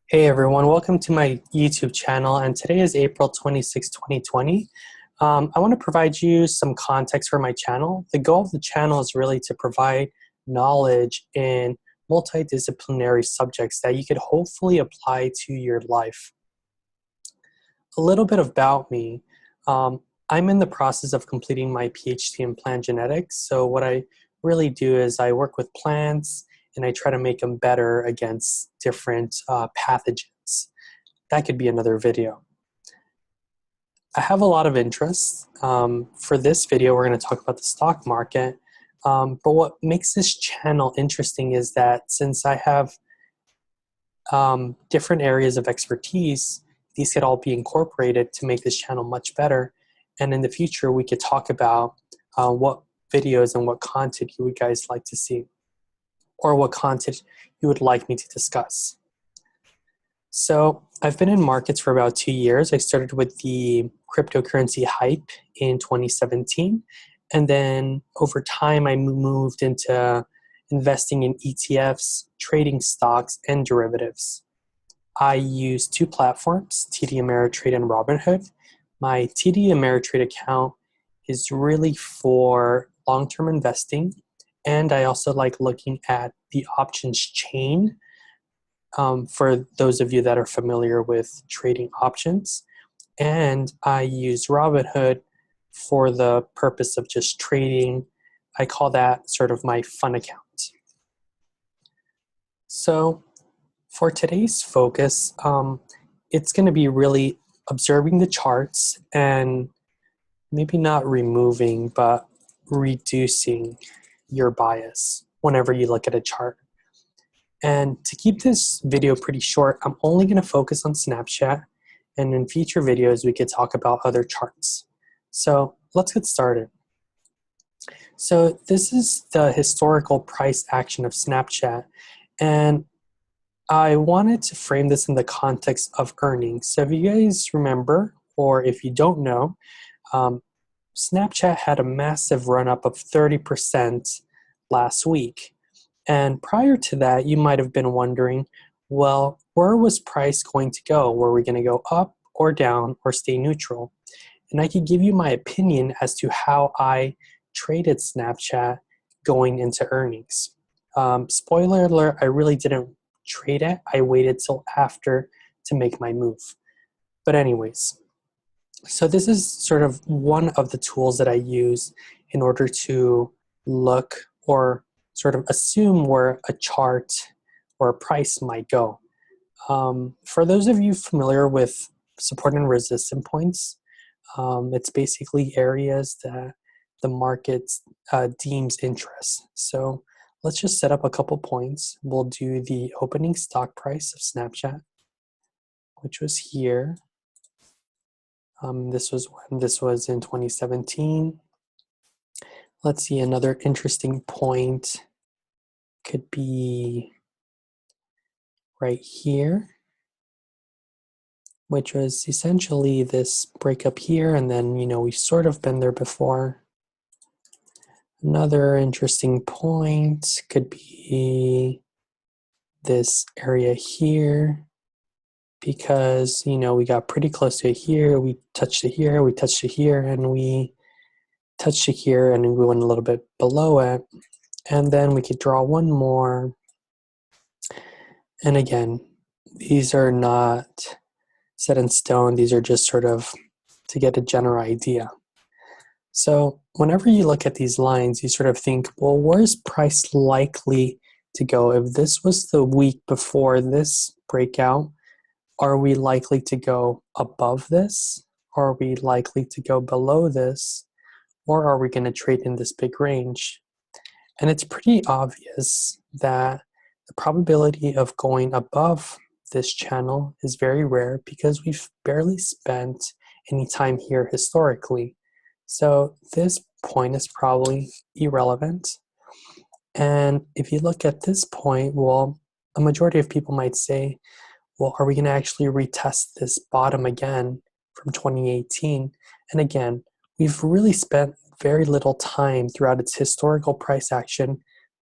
Hey everyone, welcome to my YouTube channel, and today is April 26, 2020. I want to provide you some context for my channel. The goal of the channel is really to provide knowledge in multidisciplinary subjects that you could hopefully apply to your life. A little bit about me. I'm in the process of completing my PhD in plant genetics, so what I really do is I work with plants and I try to make them better against different pathogens. That could be another video. I have a lot of interests. For this video, we're going to talk about the stock market. But what makes this channel interesting is that since I have different areas of expertise, these could all be incorporated to make this channel much better. And in the future, we could talk about what videos and what content you would guys like to see, or what content you would like me to discuss. So I've been in markets for about 2 years. I started with the cryptocurrency hype in 2017. And then over time, I moved into investing in ETFs, trading stocks, and derivatives. I use two platforms, TD Ameritrade and Robinhood. My TD Ameritrade account is really for long-term investing. And I also like looking at the options chain for those of you that are familiar with trading options. And I use Robinhood for the purpose of just trading. I call that sort of my fun account. So for today's focus, it's going to be really observing the charts and maybe not removing, but reducing your bias whenever you look at a chart. And to keep this video pretty short, I'm only going to focus on Snapchat, and in future videos we could talk about other charts. So let's get started. So this is the historical price action of Snapchat, and I wanted to frame this in the context of earnings. So if you guys remember, or if you don't know, Snapchat had a massive run-up of 30% last week. And prior to that, you might have been wondering, well, where was price going to go? Were we going to go up or down or stay neutral? And I could give you my opinion as to how I traded Snapchat going into earnings. Spoiler alert, I really didn't trade it. I waited till after to make my move. But anyways, so this is sort of one of the tools that I use in order to look or sort of assume where a chart or a price might go. For those of you familiar with support and resistance points, it's basically areas that the market deems interest. So let's just set up a couple points. We'll do the opening stock price of Snapchat, which was here. This was when this was in 2017. Let's see, another interesting point could be right here, which was essentially this breakup here, and then, we've sort of been there before. Another interesting point could be this area here, because, we got pretty close to it here, we touched it here, we touched it here, and we touched it here, and we went a little bit below it. And then we could draw one more. And again, these are not set in stone. These are just sort of to get a general idea. So whenever you look at these lines, you sort of think, well, where's price likely to go? If this was the week before this breakout, are we likely to go above this? Are we likely to go below this? Or are we going to trade in this big range? And it's pretty obvious that the probability of going above this channel is very rare because we've barely spent any time here historically. So this point is probably irrelevant. And if you look at this point, well, a majority of people might say, well, are we going to actually retest this bottom again from 2018? And again, we've really spent very little time throughout its historical price action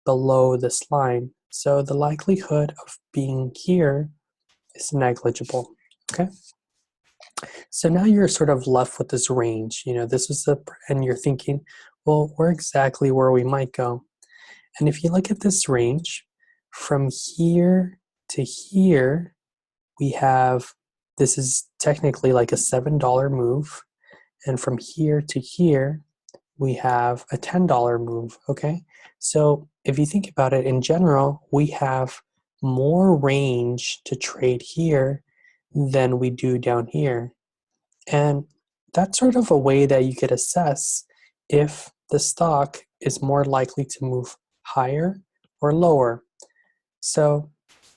below this line. So the likelihood of being here is negligible. Okay. So now you're sort of left with this range. This is and you're thinking, well, where we might go. And if you look at this range, from here to here, we have, this is technically like a $7 move. And from here to here, we have a $10 move, okay? So if you think about it in general, we have more range to trade here than we do down here. And that's sort of a way that you could assess if the stock is more likely to move higher or lower. So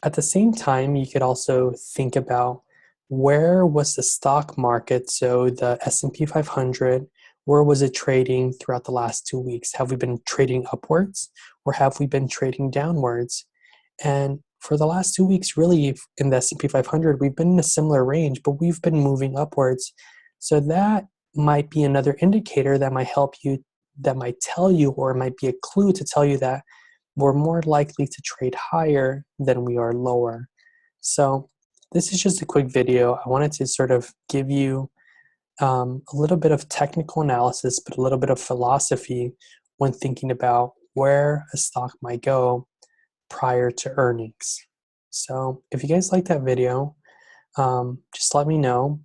at the same time, you could also think about where was the stock market, so the S&P 500, where was it trading throughout the last 2 weeks? Have we been trading upwards or have we been trading downwards? And for the last 2 weeks, really, in the S&P 500, we've been in a similar range, but we've been moving upwards. So that might be another indicator that might help you, that might tell you, or it might be a clue to tell you that we're more likely to trade higher than we are lower. So this is just a quick video. I wanted to sort of give you a little bit of technical analysis, but a little bit of philosophy when thinking about where a stock might go prior to earnings. So if you guys like that video, just let me know,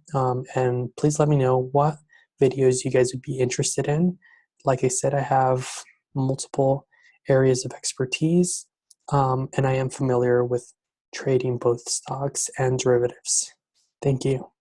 and please let me know what videos you guys would be interested in. Like I said, I have multiple areas of expertise, and I am familiar with trading both stocks and derivatives. Thank you.